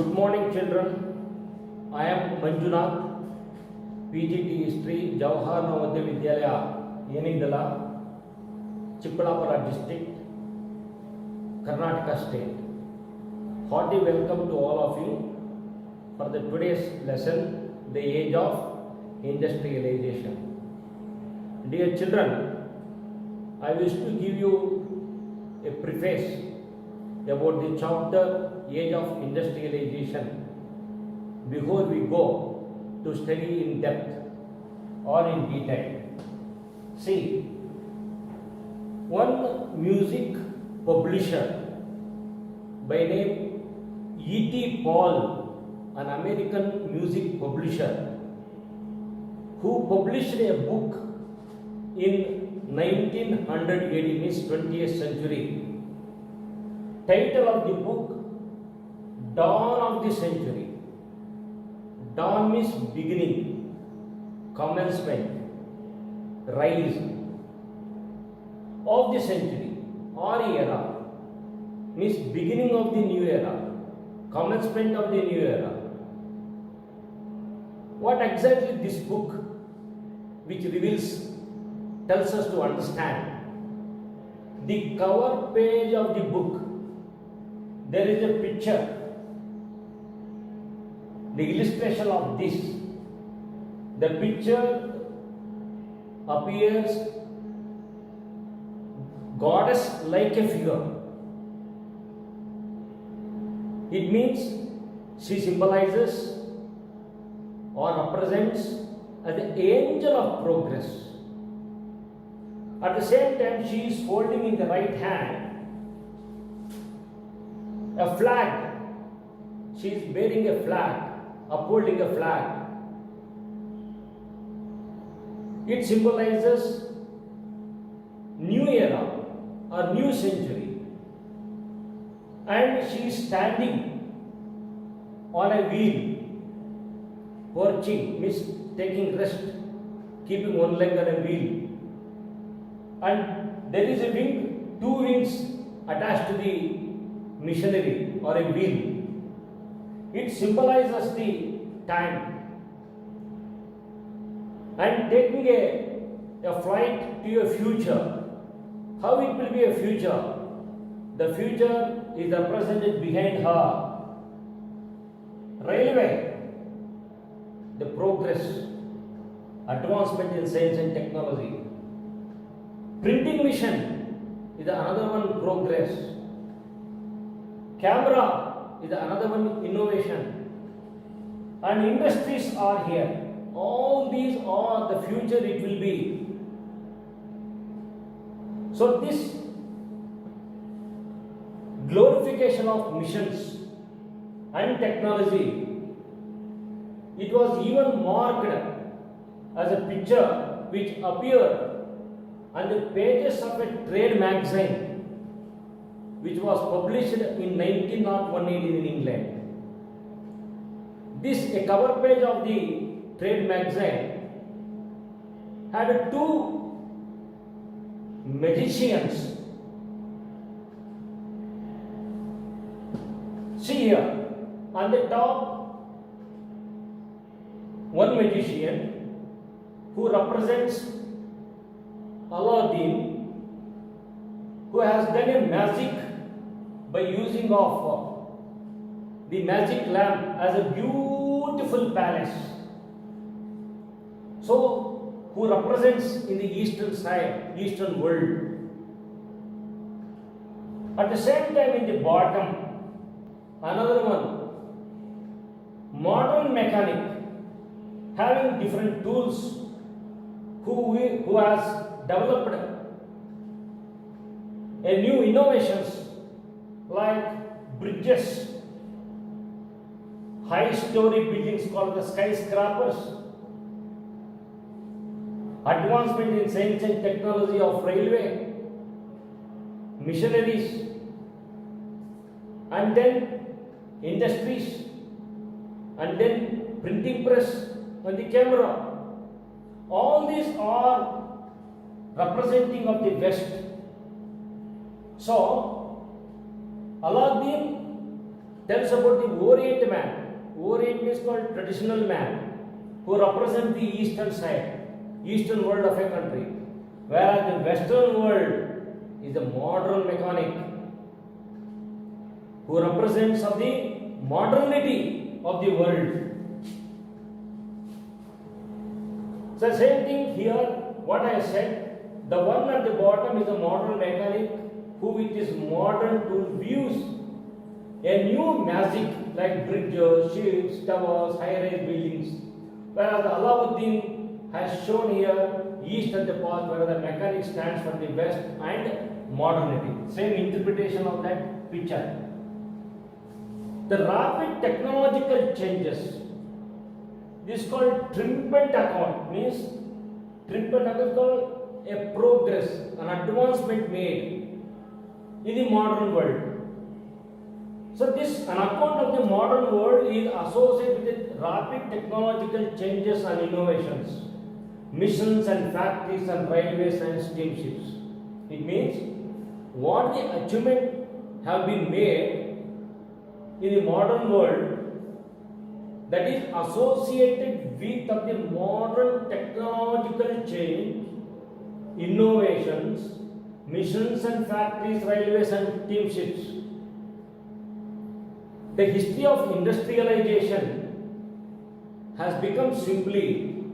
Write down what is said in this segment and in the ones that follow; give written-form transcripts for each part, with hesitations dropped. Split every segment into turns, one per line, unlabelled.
Good morning, children. I am Manjunath, PGT History, Jawahar Navodaya Vidyalaya, Yenidala, Chikkalapura District, Karnataka State. Hearty welcome to all of you for the today's lesson, the age of industrialization. Dear children, I wish to give you a preface about the chapter Age of Industrialization before we go to study in depth or in detail. See, one music publisher by name E.T. Paul, an American music publisher who published a book in 1980, means 20th century. Title of the book, Dawn of the Century. Dawn means beginning, commencement, rise of the century or era, means beginning of the new era, commencement of the new era. What exactly this book, which tells us to understand? The cover page of the book, there is a picture, the illustration of this. The picture appears goddess like a figure. It means she symbolizes or represents as the angel of progress. At the same time, she is holding in the right hand a flag. She is bearing a flag, upholding a flag. It symbolizes new era or new century. And she is standing on a wheel, perching, means taking rest, keeping one leg on a wheel. And there is a wing, two wings attached to the machinery or a wheel. It symbolizes the time. And taking a flight to a future. How it will be a future? The future is represented behind her. Railway, the progress, advancement in science and technology. Printing machine is another one, progress. Camera is another one, innovation. And industries are here. All these are the future it will be. So this glorification of missions and technology, it was even marked as a picture which appeared on the pages of a trade magazine which was published in 1901 in England. A cover page of the trade magazine had two magicians. See here, on the top, one magician who represents Aladdin, who has done a magic by using of the magic lamp as a beautiful palace. So, who represents in the eastern side, eastern world. At the same time, in the bottom, another one, modern mechanic, having different tools, who has developed a new innovations like bridges, high-story buildings called the skyscrapers, advancement in science and technology of railway, missionaries, and then industries, and then printing press and the camera. All these are representing of the West. So, Aladdin tells about the Orient man. Orient is called traditional man who represent the eastern side, eastern world of a country, whereas the western world is the modern mechanic who represents of the modernity of the world. So same thing here, what I said, the one at the bottom is a modern mechanic who with his modern tool views a new magic like bridges, ships, towers, high-rise buildings, whereas Alauddin has shown here east at the past, where the mechanic stands for the west and modernity. Same interpretation of that picture. The rapid technological changes, this is called triumphant account, means triumphant account is called a progress, an advancement made in the modern world. So this an account of the modern world is associated with rapid technological changes and innovations, missions and factories and railways and steamships. It means what the achievement have been made in the modern world that is associated with of the modern technological change, innovations, missions and factories, railways and steamships. The history of industrialization has become simply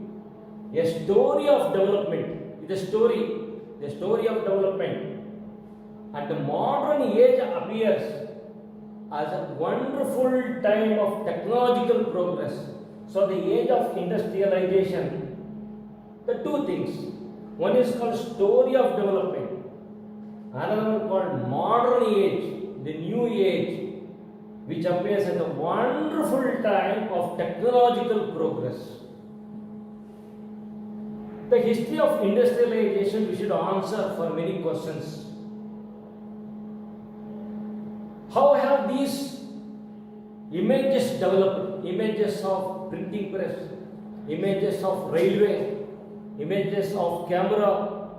a story of development. It's a story of development. And the modern age appears as a wonderful time of technological progress. So the age of industrialization, the two things. One is called story of development. Another one called modern age, the new age, which appears as a wonderful time of technological progress. The history of industrialization, we should answer for many questions. How have these images developed? Images of printing press, images of railway, images of camera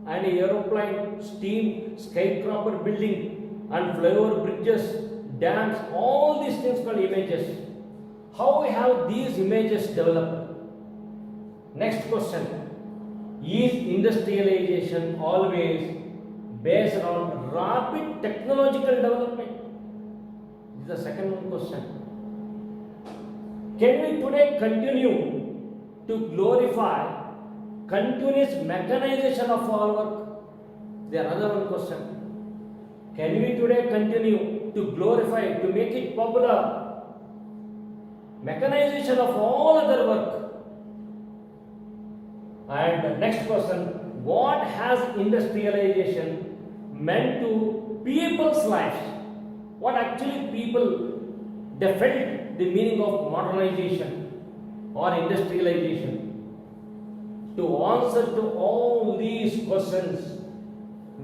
and aeroplane, steam, skyscraper building and flyover bridges, dams, all these things called images. How have these images developed? Next question. Is industrialization always based on rapid technological development? This is the second question. Can we today continue to glorify continuous mechanization of our work? There is another one question. Can we today continue to glorify, to make it popular, mechanization of all other work? And next question, what has industrialization meant to people's lives? What actually people, they felt the meaning of modernization or industrialization? To answer to all these questions,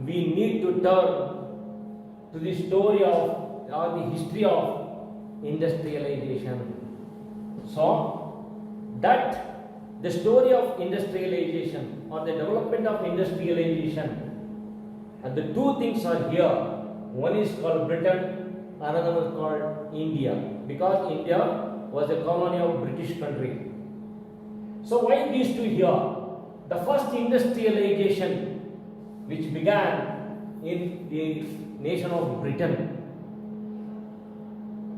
we need to turn to the story of or the history of industrialization. So that the story of industrialization or the development of industrialization, and the two things are here. One is called Britain, another one is called India, because India was a colony of British country. So why these two here? The first industrialization which began in the nation of Britain,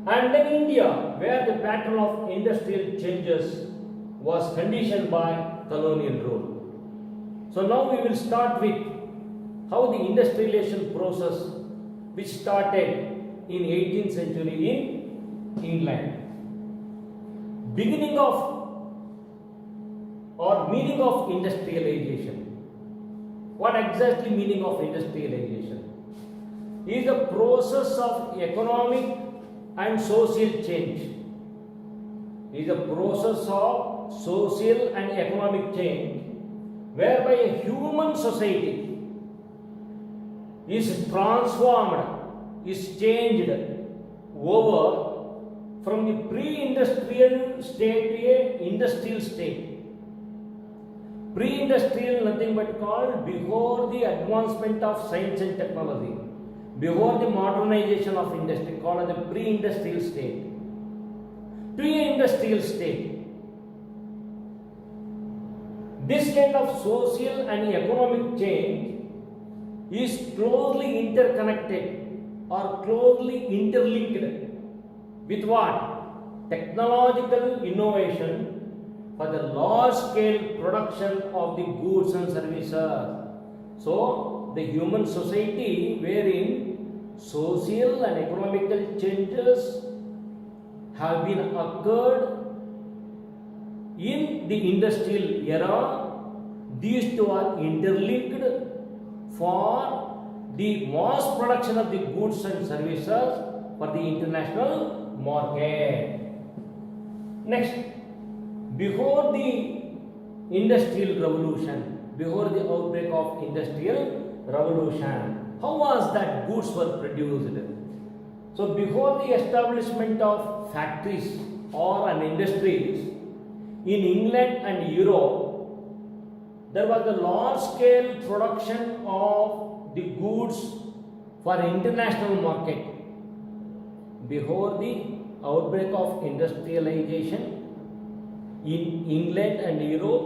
and then India, where the pattern of industrial changes was conditioned by colonial rule. So now we will start with how the industrialization process which started in 18th century in England. Beginning of or meaning of industrialization. What exactly meaning of industrialization? Is a process of economic and social change. Is a process of social and economic change whereby a human society is transformed, is changed over from the pre-industrial state to a industrial state. Pre-industrial nothing but called before the advancement of science and technology, before the modernization of industry, called as the pre-industrial state, to an industrial state. This kind of social and economic change is closely interconnected or closely interlinked with what? Technological innovation for the large scale production of the goods and services. So, the human society wherein social and economical changes have been occurred in the industrial era, these two are interlinked for the mass production of the goods and services for the international market. Next, before the industrial revolution, before the outbreak of industrial revolution, how was that goods were produced? So before the establishment of factories or an industries in England and Europe, there was a large scale production of the goods for international market. Before the outbreak of industrialization in England and Europe,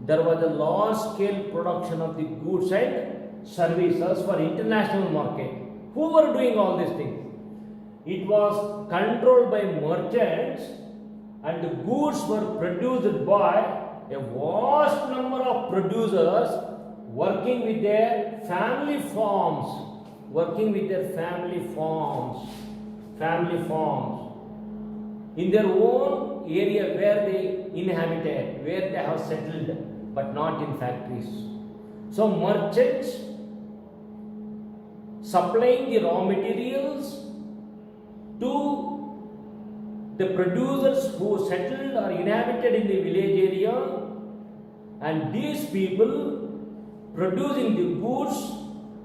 there was a large scale production of the goods and services for international market. Who were doing all these things? It was controlled by merchants, and the goods were produced by a vast number of producers working with their family farms, in their own area where they inhabited, where they have settled, but not in factories. So merchants supplying the raw materials to the producers who settled or inhabited in the village area, and these people producing the goods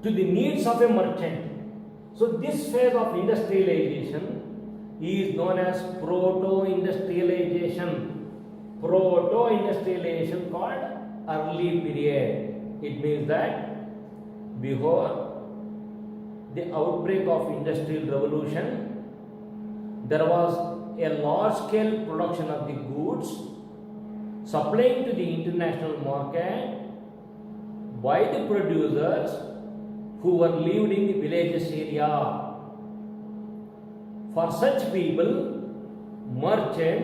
to the needs of a merchant. So this phase of industrialization is known as proto-industrialization. Proto-industrialization called early period. It means that before the outbreak of industrial revolution, there was a large scale production of the goods supplying to the international market by the producers who were lived in the villages area. For such people, merchant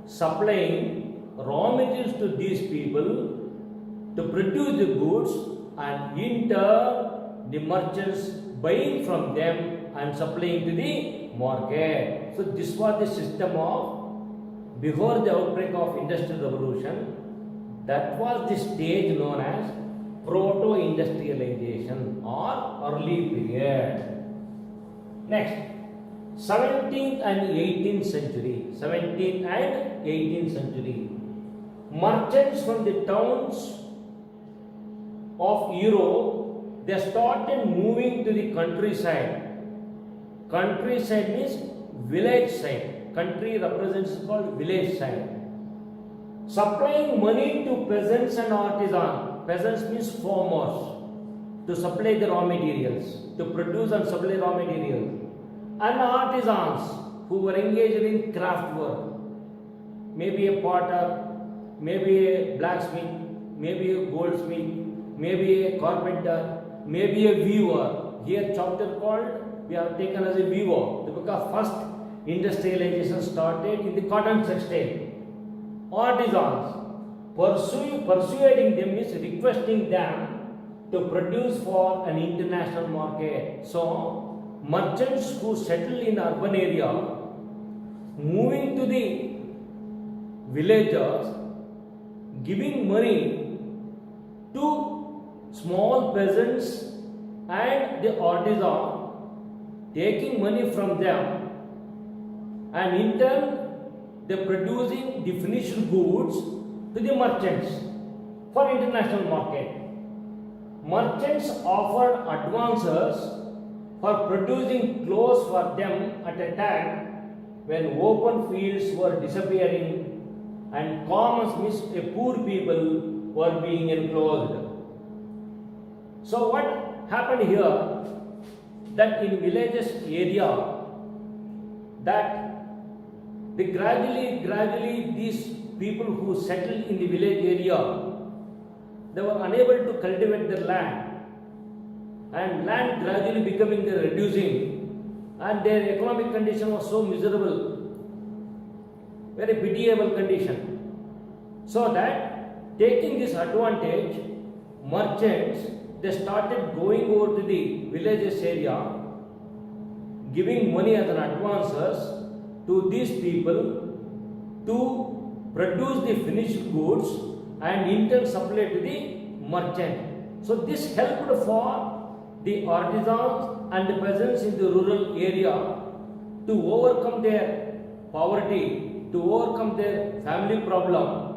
supplying raw materials to these people to produce the goods, and in turn the merchants buying from them and supplying to the market. So this was the system of before the outbreak of industrial revolution. That was the stage known as proto-industrialization or early period. Next, 17th and 18th century. 17th and 18th century. Merchants from the towns of Europe, they started moving to the countryside. Countryside means village side. Country represents called village side. Supplying money to peasants and artisans. Peasants means farmers, to supply the raw materials, to produce and supply raw materials. And artisans who were engaged in craft work. Maybe a potter, maybe a blacksmith, maybe a goldsmith, maybe a carpenter, maybe a weaver. Here chapter called, we have taken as a weaver, because first industrialization started in the cotton textile. Artisans, persuading them is requesting them to produce for an international market. So, merchants who settle in urban area, moving to the villages, giving money to small peasants and the artisan, taking money from them, and in turn they producing the finished goods to the merchants for international market. Merchants offered advances for producing clothes for them at a time when open fields were disappearing and commons means a poor people were being enclosed. So what happened here? that in villages area, that gradually these people who settled in the village area, they were unable to cultivate their land, and land gradually becoming reducing, and their economic condition was so miserable, very pitiable condition. So that taking this advantage, merchants, they started going over to the villages area, giving money as an advances to these people to produce the finished goods and in turn supply to the merchant. So this helped for the artisans and the peasants in the rural area to overcome their poverty, to overcome their family problem,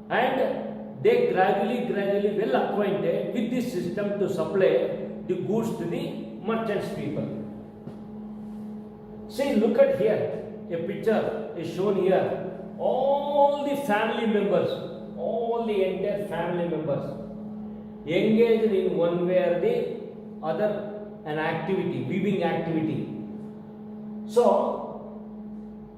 and they gradually well acquainted with this system to supply the goods to the merchants people. See, look at here, a picture is shown here. All the family members, all the entire family members engaged in one way or the other an activity, weaving activity. So,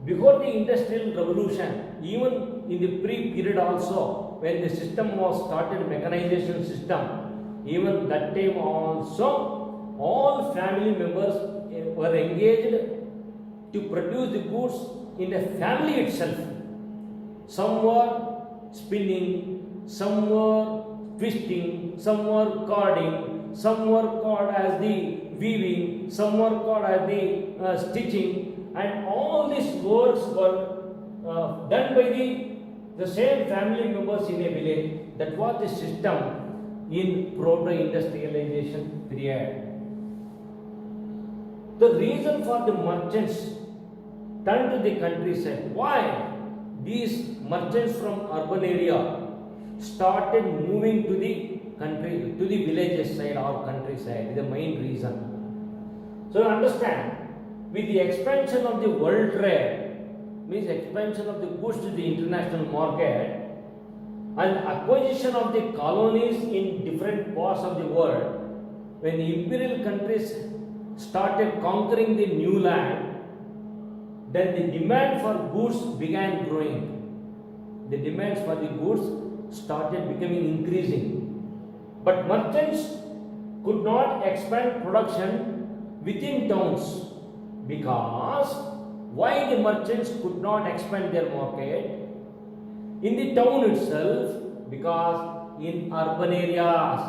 before the industrial revolution, even in the pre-period also, when the system was started, mechanization system, even that time also, all family members were engaged to produce the goods in the family itself. Some were spinning, some were twisting, some were carding, some were called as the weaving, some were called as the stitching, and all these works were done by the same family members in a village. That was the system in proto-industrialization period. The reason for the merchants turned to the countryside. Why? These merchants from urban area started moving to the country, to the villages side or countryside. The main reason. So you understand, with the expansion of the world trade, means expansion of the goods to the international market and acquisition of the colonies in different parts of the world, when the imperial countries started conquering the new land, then the demand for goods began growing. The demands for the goods started becoming increasing. But merchants could not expand production within towns, because why the merchants could not expand their market in the town itself? Because in urban areas,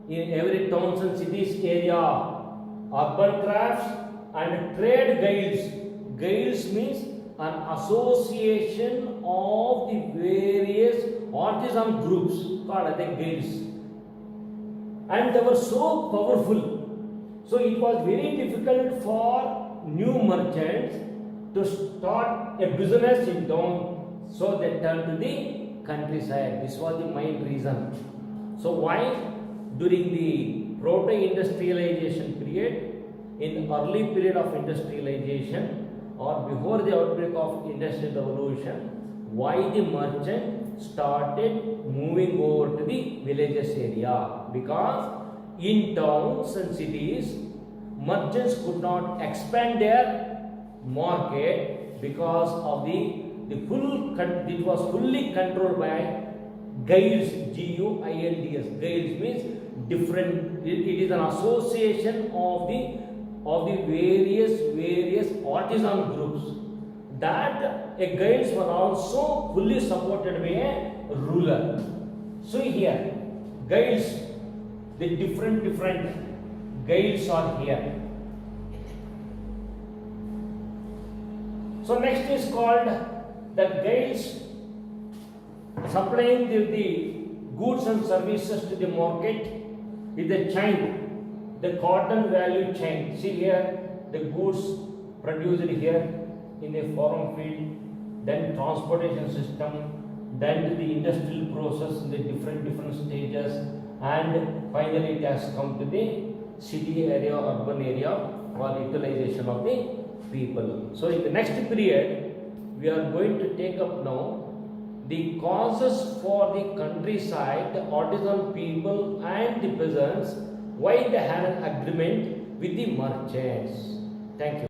in every towns and cities area, urban crafts and trade guilds. Guilds means an association of the various artisan groups called as the guilds, and they were so powerful. So it was very difficult for new merchants to start a business in town, so they turned to the countryside. This was the main reason. So why during the proto-industrialization period, in early period of industrialization or before the outbreak of industrial revolution, why the merchant started moving over to the villages area? Because in towns and cities, merchants could not expand their market because of the full, it was fully controlled by guilds, G-U-I-L-D-S. Guilds means different, it is an association of the various artisan groups, that a guilds were also fully supported by a ruler. So here, guilds, the different guilds are here. So next is called the guilds supplying the goods and services to the market with the chain, the cotton value chain. See here, the goods produced here in a farm field, then transportation system, then the industrial process in the different stages, and finally it has come to the city area, urban area for utilization of the people. So in the next period, we are going to take up now the causes for the countryside, the artisan people and the peasants why they had an agreement with the merchants. Thank you.